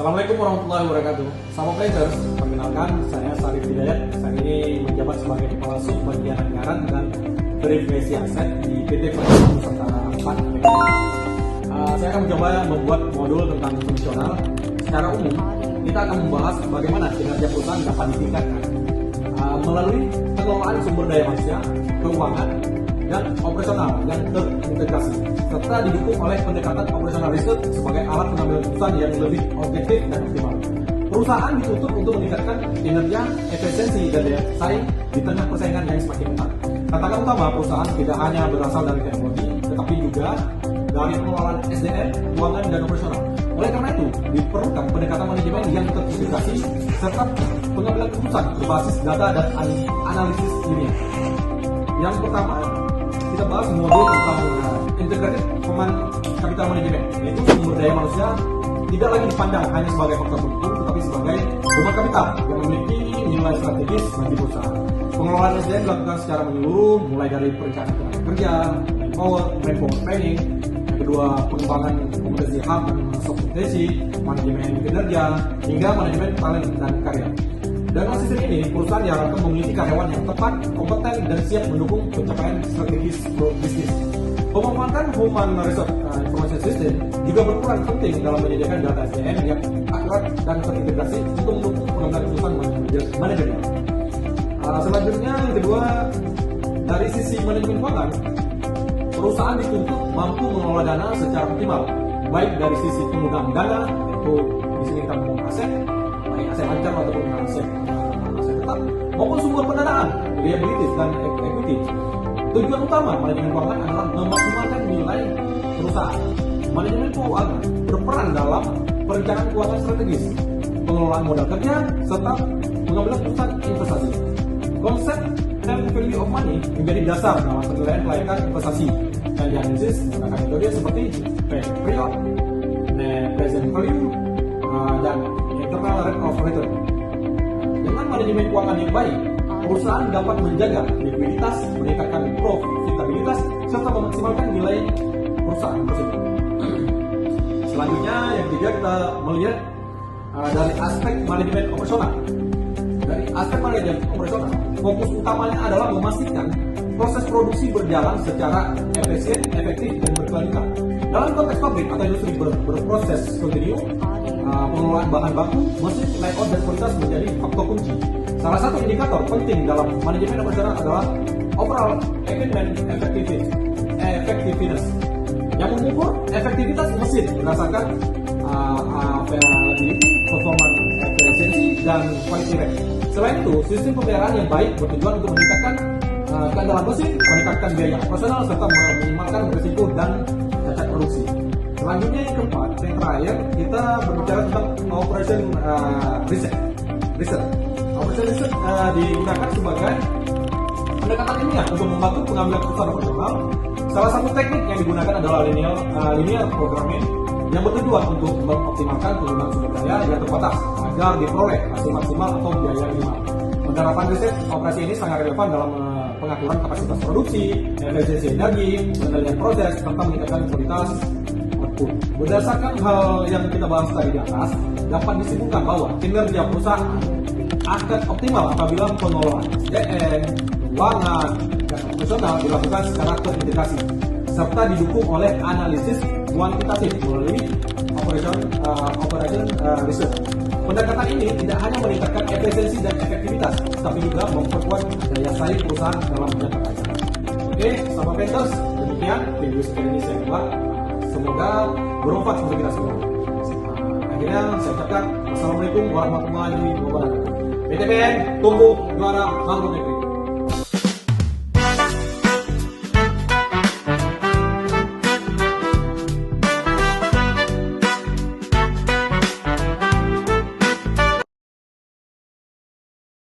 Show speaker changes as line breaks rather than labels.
Assalamualaikum warahmatullahi wabarakatuh. Sahabat Planters, perkenalkan saya Sarif Hidayat. Saya ini menjabat sebagai Kepala Sub Bagian Anggaran dan Verifikasi Aset di PT Pertamina Nusantara 4. Saya akan mencoba membuat modul tentang fungsional. Secara umum, kita akan membahas bagaimana kinerja perusahaan dapat ditingkatkan melalui pengelolaan sumber daya manusia, keuangan, dan operasional yang terintegrasi, serta didukung oleh pendekatan operasional riset sebagai alat pengambilan keputusan yang lebih objektif dan optimal. Perusahaan dituntut untuk meningkatkan kinerja, efisiensi, dan daya saing di tengah persaingan yang semakin ketat. Tantangan utama perusahaan tidak hanya berasal dari teknologi, tetapi juga dari pengelolaan SDM, keuangan, dan operasional. Oleh karena itu, diperlukan pendekatan manajemen yang terintegrasi serta pengambilan keputusan berbasis data dan analisis ilmiah. Yang pertama, kita bahas modul tentang integrated human capital management, yaitu sumber daya manusia tidak lagi dipandang hanya sebagai faktor pendukung, tetapi sebagai human capital yang memiliki nilai strategis bagi perusahaan. Pengelolaan SDM dilakukan secara menyeluruh, mulai dari perencanaan tenaga kerja, manpower planning, yang kedua pengembangan kompetensi hard dan soft kompetensi, manajemen kinerja, hingga manajemen talent dan karya. Dengan sistem ini, perusahaan diharapkan memiliki karyawan yang tepat, kompeten, dan siap mendukung pencapaian strategis bisnis. Pemanfaatan Human Resource Information System juga berperan penting dalam menyediakan data SDM yang akurat dan terintegrasi untuk mendukung pengambilan keputusan manajemen. Selanjutnya, yang kedua, dari sisi manajemen keuangan, perusahaan dituntut mampu mengelola dana secara optimal, baik dari sisi penggunaan dana, yaitu di sini kita menggunakan aset, baik aset lancar ataupun aset tetap, maupun sumber pendanaan, liabilities dan equity. Tujuan utama manajemen keuangan adalah memaksimalkan nilai perusahaan. Manajemen keuangan berperan dalam perencanaan keuangan strategis, pengelolaan modal kerja, serta pengambilan keputusan investasi. Konsep time value of money menjadi dasar dalam penilaian kelayakan investasi dan dianalisis menggunakan metode seperti pre-op, present value, dan internal rate of return. Dengan manajemen keuangan yang baik, perusahaan dapat menjaga likuiditas, meningkatkan profitabilitas, serta memaksimalkan nilai perusahaan tersebut. Selanjutnya, yang ketiga kita melihat dari aspek manajemen operasional. Dari aspek manajemen operasional, fokus utamanya adalah memastikan proses produksi berjalan secara efisien, efektif, dan berkelanjutan. Dalam konteks pabrik atau industri berproses kontinu, pengelolaan bahan baku, mesin, layout, dan kualitas menjadi faktor kunci. Salah satu indikator penting dalam manajemen operasional adalah overall equipment effectiveness, yang mengukur efektivitas mesin berdasarkan availability, performance efficiency, dan quality rate. Selain itu, sistem pemeliharaan yang baik bertujuan untuk meningkatkan keandalan mesin, meningkatkan biaya operasional, serta meminimalkan risiko dan cacat produksi. Selanjutnya yang keempat, yang terakhir, kita berbicara tentang operation research. Operation research digunakan sebagai pendekatan ilmiah untuk membantu pengambilan keputusan operasional. Salah satu teknik yang digunakan adalah linear programming yang bertujuan untuk mengoptimalkan penggunaan sumber daya yang terbatas agar diperoleh hasil maksimal atau biaya minimal. Penerapan riset operasi ini sangat relevan dalam pengaturan kapasitas produksi, efisiensi energi, pengendalian proses, serta meningkatkan kualitas output. Berdasarkan hal yang kita bahas tadi di atas, dapat disimpulkan bahwa kinerja perusahaan akan optimal apabila pengelolaan SDM, keuangan, dan operasional dilakukan secara terintegrasi, serta didukung oleh analisis kuantitatif melalui operation research. Pendekatan ini tidak hanya meningkatkan efisiensi dan efektivitas, tapi juga memperkuat daya saing perusahaan dalam jangka panjang. Oke, sahabat Planters, demikian video kali ini saya buat. Semoga bermanfaat untuk kita semua. Akhirnya saya ucapkan wassalamualaikum warahmatullahi wabarakatuh. PTPN tumbuh juara bangun negeri.